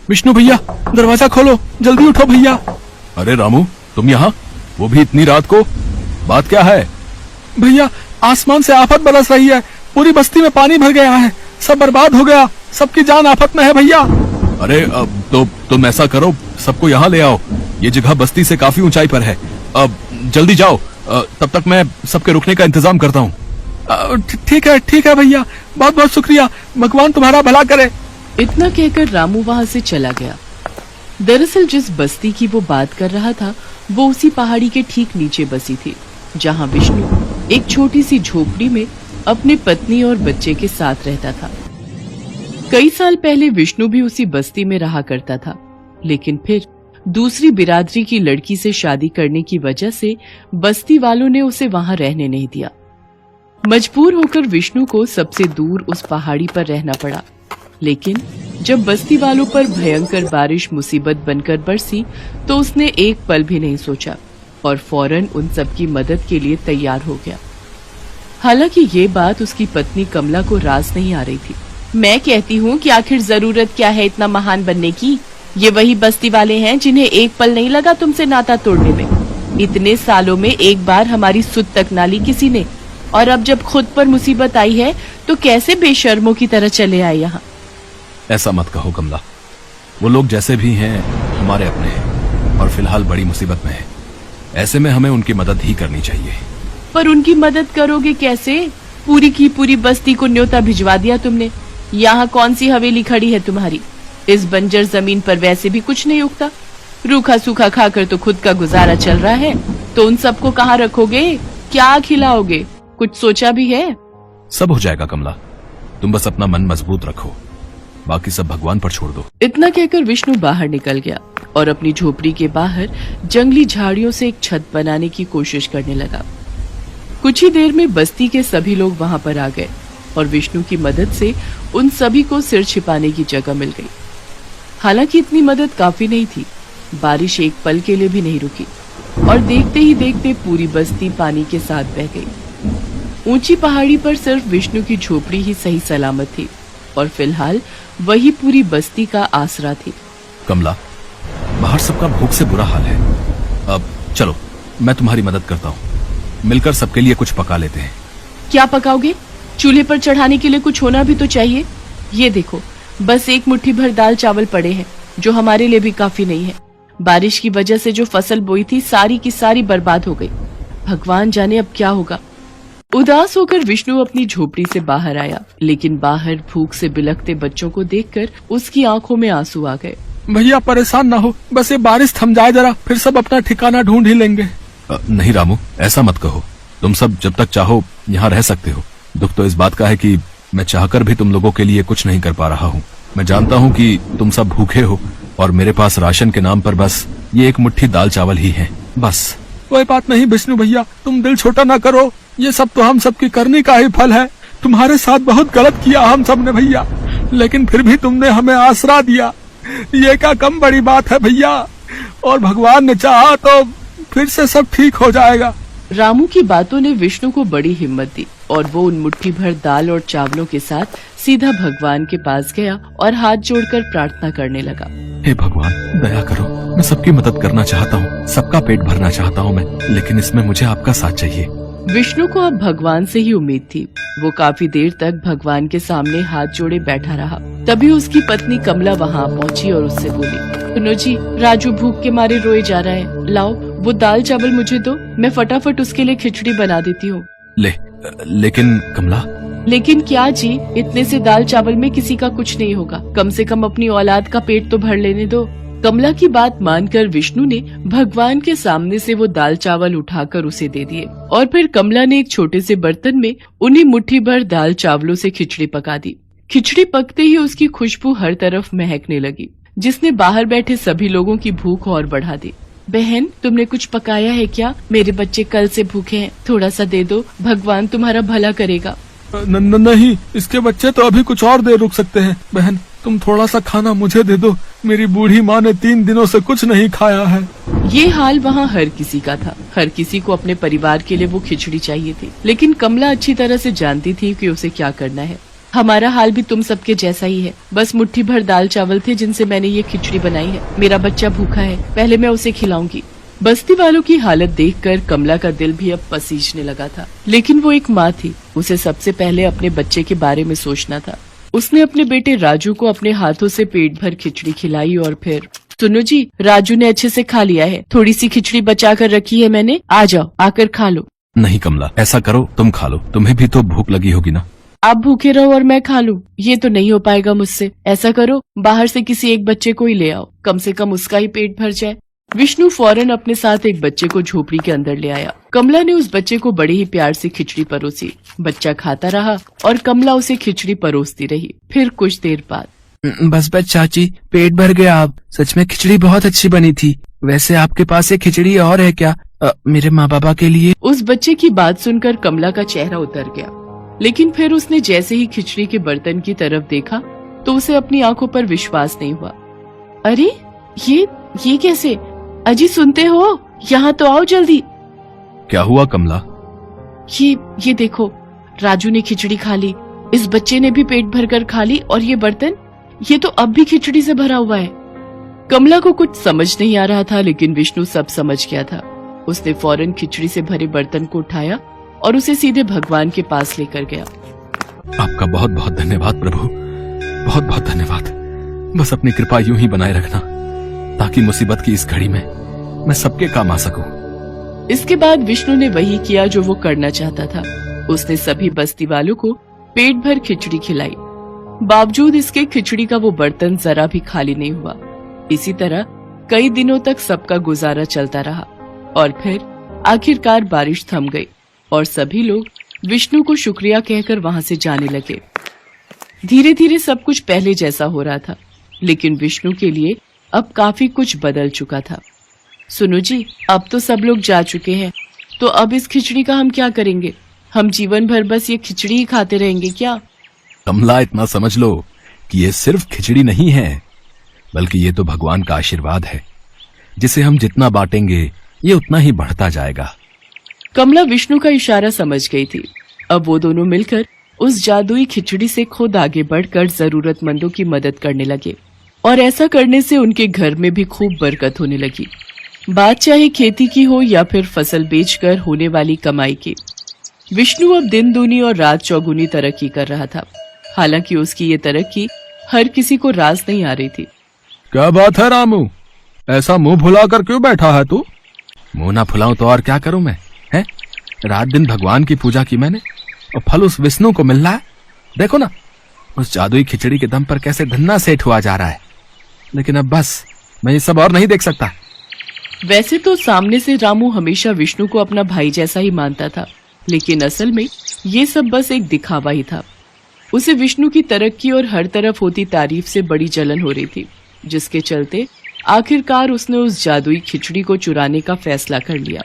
विष्णु भैया, दरवाजा खोलो, जल्दी उठो भैया। अरे रामू, तुम यहाँ, वो भी इतनी रात को? बात क्या है? भैया, आसमान से आफत बरस रही है, पूरी बस्ती में पानी भर गया है, सब बर्बाद हो गया, सबकी जान आफत में है भैया। अरे तो तुम ऐसा करो, सबको यहाँ ले आओ, ये जगह बस्ती से काफी ऊंचाई पर है। अब जल्दी जाओ, तब तक मैं सबके रुकने का इंतजाम करता हूँ। ठीक है भैया, बहुत बहुत शुक्रिया, भगवान तुम्हारा भला करे। इतना कहकर रामू वहाँ से चला गया। दरअसल जिस बस्ती की वो बात कर रहा था वो उसी पहाड़ी के ठीक नीचे बसी थी, जहाँ विष्णु एक छोटी सी झोपड़ी में अपने पत्नी और बच्चे के साथ रहता था। कई साल पहले विष्णु भी उसी बस्ती में रहा करता था, लेकिन फिर दूसरी बिरादरी की लड़की से शादी करने की वजह से बस्ती वालों ने उसे वहां रहने नहीं दिया। मजबूर होकर विष्णु को सबसे दूर उस पहाड़ी पर रहना पड़ा। लेकिन जब बस्ती वालों पर भयंकर बारिश मुसीबत बनकर बरसी तो उसने एक पल भी नहीं सोचा और फौरन उन सबकी मदद के लिए तैयार हो गया। हालांकि ये बात उसकी पत्नी कमला को रास नहीं आ रही थी। मैं कहती हूँ कि आखिर जरूरत क्या है इतना महान बनने की? ये वही बस्ती वाले हैं जिन्हें एक पल नहीं लगा तुमसे नाता तोड़ने में। इतने सालों में एक बार हमारी सुध तक ना ली किसी ने, और अब जब खुद पर मुसीबत आई है तो कैसे बेशर्मों की तरह चले आए यहाँ। ऐसा मत कहो कमला, वो लोग जैसे भी हैं हमारे अपने हैं और फिलहाल बड़ी मुसीबत में हैं। ऐसे में हमें उनकी मदद ही करनी चाहिए। पर उनकी मदद करोगे कैसे? पूरी की पूरी बस्ती को न्योता भिजवा दिया तुमने। यहाँ कौन सी हवेली खड़ी है तुम्हारी? इस बंजर जमीन पर वैसे भी कुछ नहीं उगता। रूखा सूखा खाकर तो खुद का गुजारा चल रहा है, तो उन सबको कहाँ रखोगे? क्या खिलाओगे? कुछ सोचा भी है? सब हो जाएगा कमला, तुम बस अपना मन मजबूत रखो, बाकी सब भगवान पर छोड़ दो। इतना कहकर विष्णु बाहर निकल गया और अपनी झोपड़ी के बाहर जंगली झाड़ियों से एक छत बनाने की कोशिश करने लगा। कुछ ही देर में बस्ती के सभी लोग वहां पर आ गए और विष्णु की मदद से उन सभी को सिर छिपाने की जगह मिल गई। हालांकि इतनी मदद काफी नहीं थी, बारिश एक पल के लिए भी नहीं रुकी और देखते ही देखते पूरी बस्ती पानी के साथ बह गई। ऊंची पहाड़ी पर सिर्फ विष्णु की झोपड़ी ही सही सलामत थी और फिलहाल वही पूरी बस्ती का आसरा थी। कमला, बाहर सबका भूख से बुरा हाल है। अब चलो, मैं तुम्हारी मदद करता हूँ, मिलकर सबके लिए कुछ पका लेते हैं। क्या पकाओगे? चूल्हे पर चढ़ाने के लिए कुछ होना भी तो चाहिए। ये देखो, बस एक मुट्ठी भर दाल चावल पड़े हैं, जो हमारे लिए भी काफी नहीं है। बारिश की वजह से जो फसल बोई थी सारी की सारी बर्बाद हो गई। भगवान जाने अब क्या होगा। उदास होकर विष्णु अपनी झोपड़ी से बाहर आया, लेकिन बाहर भूख से बिलखते बच्चों को देखकर उसकी आंखों में आंसू आ गए। भैया परेशान ना हो, बस ये बारिश थम जाए जरा, फिर सब अपना ठिकाना ढूंढ ही लेंगे। नहीं रामू, ऐसा मत कहो, तुम सब जब तक चाहो यहाँ रह सकते हो। दुख तो इस बात का है कि मैं चाहकर भी तुम लोगों के लिए कुछ नहीं कर पा रहा हूँ। मैं जानता हूँ कि तुम सब भूखे हो और मेरे पास राशन के नाम पर बस ये एक मुट्ठी दाल चावल ही है, बस। कोई बात नहीं विष्णु भैया, तुम दिल छोटा ना करो, ये सब तो हम सबकी करनी का ही फल है। तुम्हारे साथ बहुत गलत किया हम सब ने भैया, लेकिन फिर भी तुमने हमें आसरा दिया, ये क्या कम बड़ी बात है भैया। और भगवान ने चाहा तो फिर से सब ठीक हो जाएगा। रामू की बातों ने विष्णु को बड़ी हिम्मत दी और वो उन मुट्ठी भर दाल और चावलों के साथ सीधा भगवान के पास गया और हाथ जोड़कर प्रार्थना करने लगा। हे भगवान, दया करो, मैं सबकी मदद करना चाहता हूँ, सबका पेट भरना चाहता हूँ मैं, लेकिन इसमें मुझे आपका साथ चाहिए। विष्णु को अब भगवान से ही उम्मीद थी। वो काफी देर तक भगवान के सामने हाथ जोड़े बैठा रहा। तभी उसकी पत्नी कमला वहाँ पहुँची और उससे बोली, सुनो जी, राजू भूख के मारे रोए जा रहा है, लाओ वो दाल चावल मुझे दो, मैं फटाफट उसके लिए खिचड़ी बना देती हूँ। लेकिन कमला। लेकिन क्या जी, इतने से दाल चावल में किसी का कुछ नहीं होगा, कम से कम अपनी औलाद का पेट तो भर लेने दो। कमला की बात मानकर विष्णु ने भगवान के सामने से वो दाल चावल उठाकर उसे दे दिए और फिर कमला ने एक छोटे से बर्तन में उन्हीं मुट्ठी भर दाल चावलों से खिचड़ी पका दी। खिचड़ी पकते ही उसकी खुशबू हर तरफ महकने लगी, जिसने बाहर बैठे सभी लोगों की भूख और बढ़ा दी। बहन, तुमने कुछ पकाया है क्या? मेरे बच्चे कल से भूखे हैं, थोड़ा सा दे दो, भगवान तुम्हारा भला करेगा। नहीं, इसके बच्चे तो अभी कुछ और देर रुक सकते हैं। बहन, तुम थोड़ा सा खाना मुझे दे दो, मेरी बूढ़ी माँ ने 3 दिनों से कुछ नहीं खाया है। ये हाल वहाँ हर किसी का था। हर किसी को अपने परिवार के लिए वो खिचड़ी चाहिए थी, लेकिन कमला अच्छी तरह से जानती थी कि उसे क्या करना है। हमारा हाल भी तुम सबके जैसा ही है। बस मुट्ठी भर दाल चावल थे जिनसे मैंने ये खिचड़ी बनाई है। मेरा बच्चा भूखा है, पहले मैं उसे खिलाऊंगी। बस्ती वालों की हालत देखकर कमला का दिल भी अब पसीजने लगा था, लेकिन वो एक माँ थी, उसे सबसे पहले अपने बच्चे के बारे में सोचना था। उसने अपने बेटे राजू को अपने हाथों से पेट भर खिचड़ी खिलाई और फिर, सुनो जी, राजू ने अच्छे से खा लिया है, थोड़ी सी खिचड़ी बचा कर रखी है मैंने, आ जाओ आकर खा लो। नहीं कमला, ऐसा करो, तुम खा लो, तुम्हें भी तो भूख लगी होगी ना। आप भूखे रहो और मैं खा लूं, ये तो नहीं हो पाएगा मुझसे। ऐसा करो, बाहर से किसी एक बच्चे को ही ले आओ, कम से कम उसका ही पेट भर जाए। विष्णु फौरन अपने साथ एक बच्चे को झोपड़ी के अंदर ले आया। कमला ने उस बच्चे को बड़े ही प्यार से खिचड़ी परोसी। बच्चा खाता रहा और कमला उसे खिचड़ी परोसती रही। फिर कुछ देर बाद, बस चाची, पेट भर गया। आप सच में खिचड़ी बहुत अच्छी बनी थी। वैसे आपके पास एक खिचड़ी और है क्या, मेरे माँ बाबा के लिए? उस बच्चे की बात सुनकर कमला का चेहरा उतर गया, लेकिन फिर उसने जैसे ही खिचड़ी के बर्तन की तरफ देखा तो उसे अपनी आंखों पर विश्वास नहीं हुआ। अरे ये कैसे? अजी सुनते हो, यहाँ तो आओ जल्दी। क्या हुआ कमला? ये देखो, राजू ने खिचड़ी खा ली, इस बच्चे ने भी पेट भरकर खा ली, और ये बर्तन, ये तो अब भी खिचड़ी से भरा हुआ है। कमला को कुछ समझ नहीं आ रहा था, लेकिन विष्णु सब समझ गया था। उसने फौरन खिचड़ी से भरे बर्तन को उठाया और उसे सीधे भगवान के पास लेकर गया। आपका बहुत बहुत धन्यवाद प्रभु, बहुत बहुत धन्यवाद। बस अपनी कृपा यूं ही बनाए रखना, ताकि मुसीबत की इस घड़ी में मैं सबके काम आ सकूं। इसके बाद विष्णु ने वही किया जो वो करना चाहता था। उसने सभी बस्ती वालों को पेट भर खिचड़ी खिलाई। बावजूद इसके खिचड़ी का वो बर्तन जरा भी खाली नहीं हुआ। इसी तरह कई दिनों तक सबका गुजारा चलता रहा और फिर आखिरकार बारिश थम गई और सभी लोग विष्णु को शुक्रिया कहकर वहां से जाने लगे। धीरे धीरे सब कुछ पहले जैसा हो रहा था, लेकिन विष्णु के लिए अब काफी कुछ बदल चुका था। सुनो जी, अब तो सब लोग जा चुके हैं, तो अब इस खिचड़ी का हम क्या करेंगे? हम जीवन भर बस ये खिचड़ी ही खाते रहेंगे क्या? कमला, इतना समझ लो कि ये सिर्फ खिचड़ी नहीं है, बल्कि ये तो भगवान का आशीर्वाद है, जिसे हम जितना बांटेंगे ये उतना ही बढ़ता जाएगा। कमला विष्णु का इशारा समझ गई थी। अब वो दोनों मिलकर उस जादुई खिचड़ी से खुद आगे बढ़कर जरूरतमंदों की मदद करने लगे, और ऐसा करने से उनके घर में भी खूब बरकत होने लगी। बात चाहे खेती की हो या फिर फसल बेचकर होने वाली कमाई की। विष्णु अब दिन दूनी और रात चौगुनी तरक्की कर रहा था। हालांकि उसकी ये तरक्की हर किसी को रास नहीं आ रही थी। क्या बात है रामू, ऐसा मुंह फुलाकर क्यों बैठा है तू? मुंह ना फुलाऊं तो और क्या करूं मैं, हैं? रात दिन भगवान की पूजा की मैंने, और फल उस विष्णु को मिल रहा है। देखो ना, उस जादुई खिचड़ी के दम पर कैसे धन्ना सेठ हुआ जा रहा है। लेकिन अब बस, मैं ये सब और नहीं देख सकता। वैसे तो सामने से रामू हमेशा विष्णु को अपना भाई जैसा ही मानता था, लेकिन असल में ये सब बस एक दिखावा ही था। उसे विष्णु की तरक्की और हर तरफ होती तारीफ से बड़ी जलन हो रही थी, जिसके चलते आखिरकार उसने उस जादुई खिचड़ी को चुराने का फैसला कर लिया।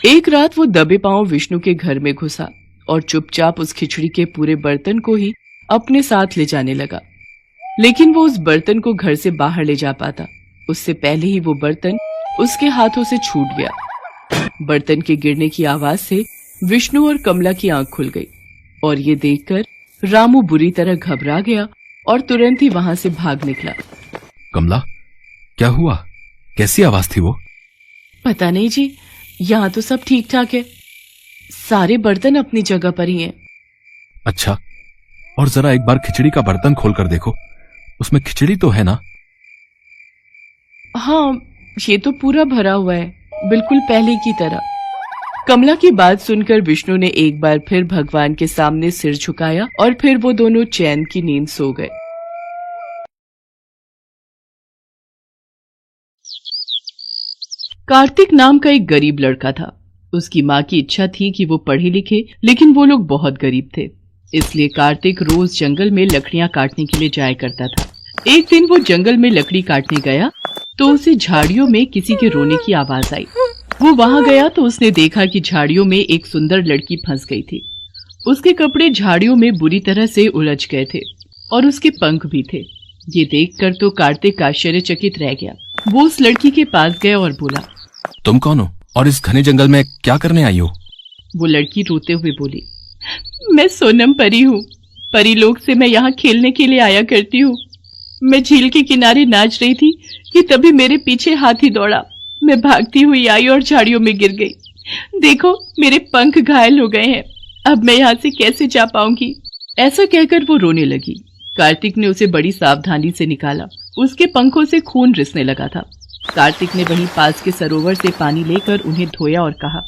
एक रात वो दबे पांव विष्णु के घर में घुसा और चुपचाप उस खिचड़ी के पूरे बर्तन को ही अपने साथ ले जाने लगा। लेकिन वो उस बर्तन को घर से बाहर ले जा पाता, उससे पहले ही वो बर्तन उसके हाथों से छूट गया। बर्तन के गिरने की आवाज से विष्णु और कमला की आंख खुल गई, और ये देखकर रामू बुरी तरह घबरा गया और तुरंत ही वहां से भाग निकला। कमला, क्या हुआ? कैसी आवाज थी वो? पता नहीं जी, यहाँ तो सब ठीक ठाक है, सारे बर्तन अपनी जगह पर ही हैं। अच्छा, और जरा एक बार खिचड़ी का बर्तन खोल कर देखो, उसमें खिचड़ी तो है ना? हाँ, ये तो पूरा भरा हुआ है, बिल्कुल पहले की तरह। कमला की बात सुनकर विष्णु ने एक बार फिर भगवान के सामने सिर झुकाया और फिर वो दोनों चैन की नींद सो गए। कार्तिक नाम का एक गरीब लड़का था। उसकी माँ की इच्छा थी कि वो पढ़े लिखे, लेकिन वो लोग बहुत गरीब थे, इसलिए कार्तिक रोज जंगल में लकड़ियां काटने के लिए जाया करता था। एक दिन वो जंगल में लकड़ी काटने गया तो उसे झाड़ियों में किसी के रोने की आवाज आई। वो वहां गया तो उसने देखा कि झाड़ियों में एक सुंदर लड़की फंस गई थी। उसके कपड़े झाड़ियों में बुरी तरह से उलझ गए थे और उसके पंख भी थे। ये देखकर तो कार्तिक आश्चर्यचकित रह गया। वो उस लड़की के पास गया और बोला, तुम कौन हो और इस घने जंगल में क्या करने आई हो? वो लड़की रोते हुए बोली, मैं सोनम परी हूँ, परी लोग से मैं यहाँ खेलने के लिए आया करती हूँ। मैं झील के किनारे नाच रही थी कि तभी मेरे पीछे हाथी दौड़ा। मैं भागती हुई आई और झाड़ियों में गिर गई। देखो मेरे पंख घायल हो गए हैं, अब मैं यहाँ से कैसे जा पाऊंगी। ऐसा कहकर वो रोने लगी। कार्तिक ने उसे बड़ी सावधानी से निकाला। उसके पंखों से खून रिसने लगा था। कार्तिक ने वहीं पास के सरोवर से पानी लेकर उन्हें धोया और कहा,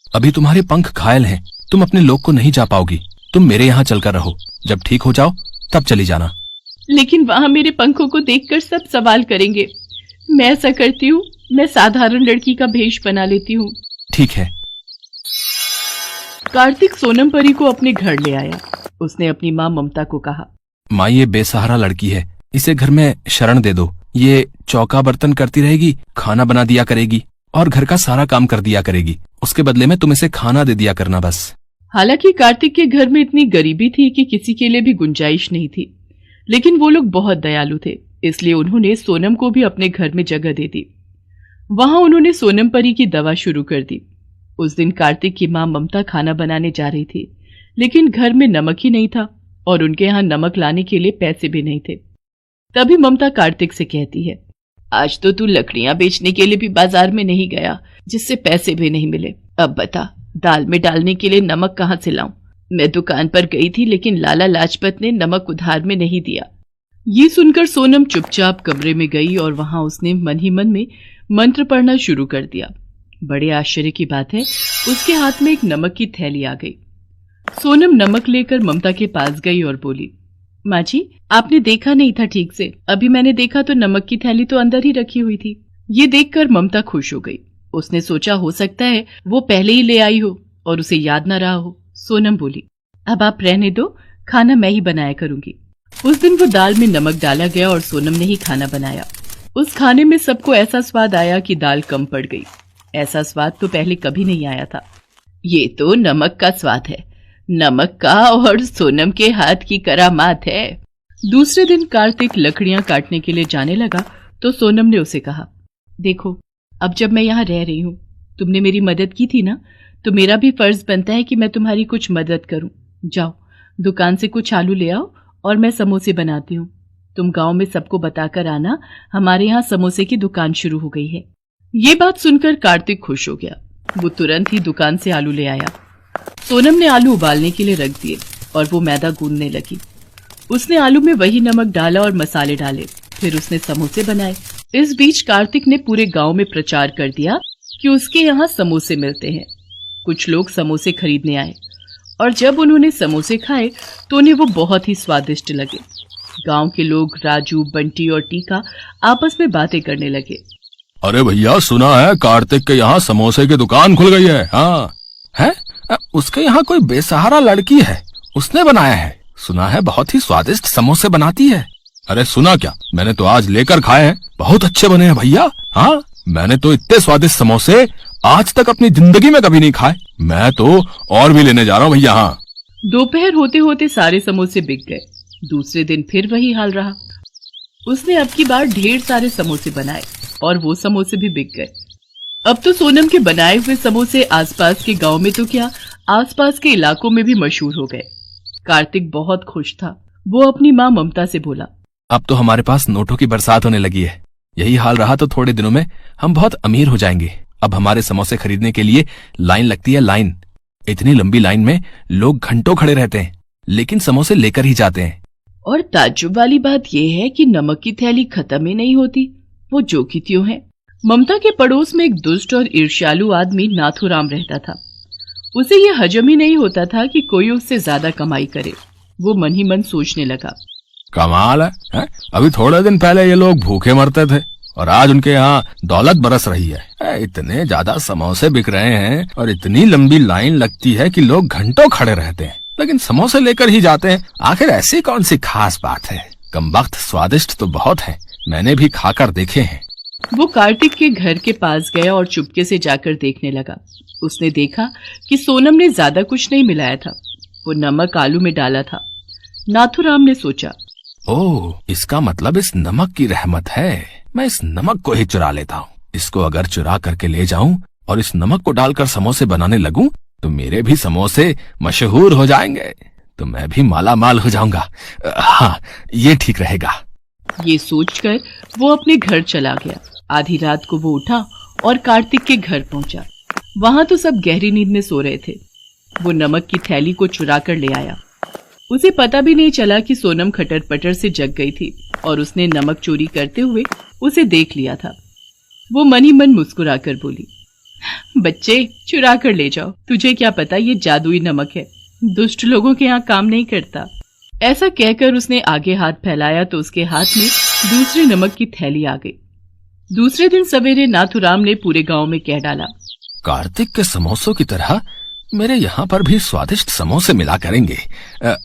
अभी तुम्हारे पंख घायल हैं, तुम अपने लोग को नहीं जा पाओगी। तुम मेरे यहाँ चलकर रहो, जब ठीक हो जाओ तब चली जाना। लेकिन वहां मेरे पंखों को देखकर सब सवाल करेंगे। मैं ऐसा करती हूँ, मैं साधारण लड़की का भेष बना लेती हूँ। ठीक है। कार्तिक सोनम परी को अपने घर ले आया। उसने अपनी माँ ममता को कहा, माँ ये बेसहारा लड़की है, इसे घर में शरण दे दो। ये चौका बर्तन करती रहेगी, खाना बना दिया करेगी और घर का सारा काम कर दिया करेगी। उसके बदले में तुम इसे खाना दे दिया करना बस। हालांकि कार्तिक के घर में इतनी गरीबी थी कि किसी के लिए भी गुंजाइश नहीं थी, लेकिन वो लोग बहुत दयालु थे, इसलिए उन्होंने सोनम को भी अपने घर में जगह दे दी। वहां उन्होंने सोनम परी की दवा शुरू कर दी। उस दिन कार्तिक की माँ ममता खाना बनाने जा रही थी, लेकिन घर में नमक ही नहीं था और उनके यहाँ नमक लाने के लिए पैसे भी नहीं थे। तभी ममता कार्तिक से कहती है, आज तो तू लकड़ियां बेचने के लिए भी बाजार में नहीं गया, जिससे पैसे भी नहीं मिले। अब बता, दाल में डालने के लिए नमक कहाँ से लाऊं? मैं दुकान पर गई थी, लेकिन लाला लाजपत ने नमक उधार में नहीं दिया। ये सुनकर सोनम चुपचाप कमरे में गई और वहां उसने मन ही मन में मंत्र पढ़ना शुरू कर दिया। बड़े आश्चर्य की बात है, उसके हाथ में एक नमक की थैली आ गई। सोनम नमक लेकर ममता के पास गई और बोली, माँ जी, आपने देखा नहीं था ठीक से। अभी मैंने देखा तो नमक की थैली तो अंदर ही रखी हुई थी। ये देखकर ममता खुश हो गई। उसने सोचा हो सकता है वो पहले ही ले आई हो और उसे याद न रहा हो। सोनम बोली, अब आप रहने दो, खाना मैं ही बनाया करूंगी। उस दिन वो दाल में नमक डाला गया और सोनम ने ही खाना बनाया। उस खाने में सबको ऐसा स्वाद आया कि दाल कम पड़ गई। ऐसा स्वाद तो पहले कभी नहीं आया था। ये तो नमक का स्वाद है, नमक का और सोनम के हाथ की करामात है। दूसरे दिन कार्तिक लकड़ियां काटने के लिए जाने लगा तो सोनम ने उसे कहा, देखो, अब जब मैं यहाँ रह रही हूँ, तुमने मेरी मदद की थी ना, तो मेरा भी फर्ज बनता है कि मैं तुम्हारी कुछ मदद करूं। जाओ, दुकान से कुछ आलू ले आओ और मैं समोसे बनाती हूँ। तुम गांव में सबको बताकर आना, हमारे यहाँ समोसे की दुकान शुरू हो गई है। ये बात सुनकर कार्तिक खुश हो गया। वो तुरंत ही दुकान से आलू ले आया। सोनम ने आलू उबालने के लिए रख दिए और वो मैदा गूंदने लगी। उसने आलू में वही नमक डाला और मसाले डाले, फिर उसने समोसे बनाए। इस बीच कार्तिक ने पूरे गांव में प्रचार कर दिया कि उसके यहाँ समोसे मिलते हैं। कुछ लोग समोसे खरीदने आए और जब उन्होंने समोसे खाए तो उन्हें वो बहुत ही स्वादिष्ट लगे। गांव के लोग राजू, बंटी और टीका आपस में बातें करने लगे। अरे भैया, सुना है कार्तिक के यहाँ समोसे की दुकान खुल गई है। हाँ है, उसके यहाँ कोई बेसहारा लड़की है, उसने बनाया है। सुना है बहुत ही स्वादिष्ट समोसे बनाती है। अरे सुना क्या, मैंने तो आज लेकर खाए हैं, बहुत अच्छे बने हैं भैया। हाँ, मैंने तो इतने स्वादिष्ट समोसे आज तक अपनी जिंदगी में कभी नहीं खाए। मैं तो और भी लेने जा रहा हूँ भैया। हाँ। दोपहर होते होते सारे समोसे बिक गए। दूसरे दिन फिर वही हाल रहा। उसने अब की बार ढेर सारे समोसे बनाए और वो समोसे भी बिक गए। अब तो सोनम के बनाए हुए समोसे आसपास के गांव में तो क्या, आसपास के इलाकों में भी मशहूर हो गए। कार्तिक बहुत खुश था। वो अपनी माँ ममता से बोला, अब तो हमारे पास नोटों की बरसात होने लगी है। यही हाल रहा तो थोड़े दिनों में हम बहुत अमीर हो जाएंगे। अब हमारे समोसे खरीदने के लिए लाइन लगती है, लाइन। इतनी लंबी लाइन में लोग घंटों खड़े रहते हैं, लेकिन समोसे लेकर ही जाते हैं। और ताज्जुब वाली बात यह है कि नमक की थैली खत्म ही नहीं होती, वो जो की त्यों है। ममता के पड़ोस में एक दुष्ट और ईर्ष्यालु आदमी नाथूराम रहता था। उसे यह हजम ही नहीं होता था कि कोई उससे ज्यादा कमाई करे। वो मन ही मन सोचने लगा, कमाल है? अभी थोड़े दिन पहले ये लोग भूखे मरते थे और आज उनके यहाँ दौलत बरस रही है। इतने ज्यादा समोसे बिक रहे हैं और इतनी लंबी लाइन लगती है कि लोग घंटों खड़े रहते हैं, लेकिन समोसे लेकर ही जाते हैं। आखिर ऐसी कौन सी खास बात है? कमबख्त स्वादिष्ट तो बहुत है, मैंने भी खाकर देखे हैं। वो कार्तिक के घर के पास गया और चुपके से जाकर देखने लगा। उसने देखा कि सोनम ने ज्यादा कुछ नहीं मिलाया था, वो नमक आलू में डाला था। नाथूराम ने सोचा, ओह, इसका मतलब इस नमक की रहमत है। मैं इस नमक को ही चुरा लेता हूँ। इसको अगर चुरा करके ले जाऊं और इस नमक को डालकर समोसे बनाने लगूं तो मेरे भी समोसे मशहूर हो जाएंगे। तो मैं भी माला माल हो जाऊंगा। हाँ, ये ठीक रहेगा। ये सोचकर वो अपने घर चला गया। आधी रात को वो उठा और कार्तिक के घर पहुंचा। वहां तो सब गहरी नींद में सो रहे थे। वो नमक की थैली को चुरा कर ले आया। उसे पता भी नहीं चला कि सोनम खटर पटर से जग गई थी और उसने नमक चोरी करते हुए उसे देख लिया था। वो मन ही मन मुस्कुरा कर बोली, बच्चे चुरा कर ले जाओ, तुझे क्या पता ये जादुई नमक है, दुष्ट लोगों के यहाँ काम नहीं करता। ऐसा कहकर उसने आगे हाथ फैलाया तो उसके हाथ में दूसरी नमक की थैली आ गई। दूसरे दिन सवेरे नाथूराम ने पूरे गांव में कह डाला, कार्तिक के समोसों की तरह मेरे यहाँ पर भी स्वादिष्ट समोसे मिला करेंगे।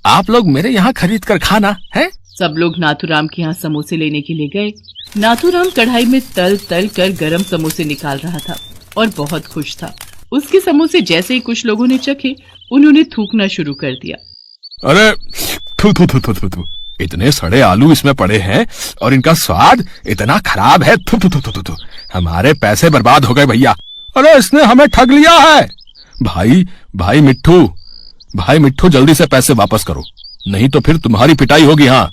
आप लोग मेरे यहाँ खरीद कर खाना है। सब लोग नाथूराम के यहाँ समोसे लेने के लिए गए। नाथूराम कढ़ाई में तल तल कर गरम समोसे निकाल रहा था और बहुत खुश था। उसके समोसे जैसे ही कुछ लोगों ने चखे, उन्होंने थूकना शुरू कर दिया। अरे थू थू थू थू थू थू, इतने सड़े आलू इसमें पड़े हैं और इनका स्वाद इतना खराब है। थू थू थू थू थू, हमारे पैसे बर्बाद हो गए भैया। अरे इसने हमें ठग लिया है। भाई मिट्ठू जल्दी से पैसे वापस करो, नहीं तो फिर तुम्हारी पिटाई होगी। हाँ,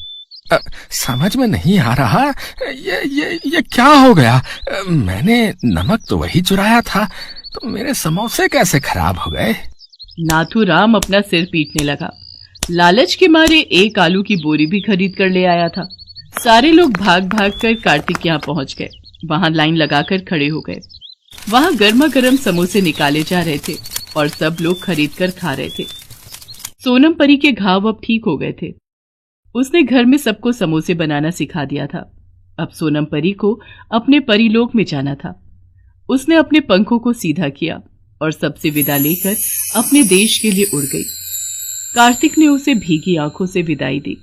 समझ में नहीं आ रहा ये क्या हो गया। मैंने नमक तो वही चुराया था, तो मेरे समोसे कैसे खराब हो गए। नाथूराम अपना सिर पीटने लगा। लालच के मारे एक आलू की बोरी भी खरीद कर ले आया था। सारे लोग भाग भाग कर कार्तिक के यहाँ पहुंच गए। वहां लाइन लगाकर खड़े हो गए। वहां गर्मा गर्म समोसे निकाले जा रहे थे और सब लोग खरीद कर खा रहे थे। सोनम परी के घाव अब ठीक हो गए थे। उसने घर में सबको समोसे बनाना सिखा दिया था। अब सोनम परी को अपने परीलोक में जाना था। उसने अपने पंखों को सीधा किया और सबसे विदा लेकर अपने देश के लिए उड़ गई। कार्तिक ने उसे भीगी आंखों से विदाई दी।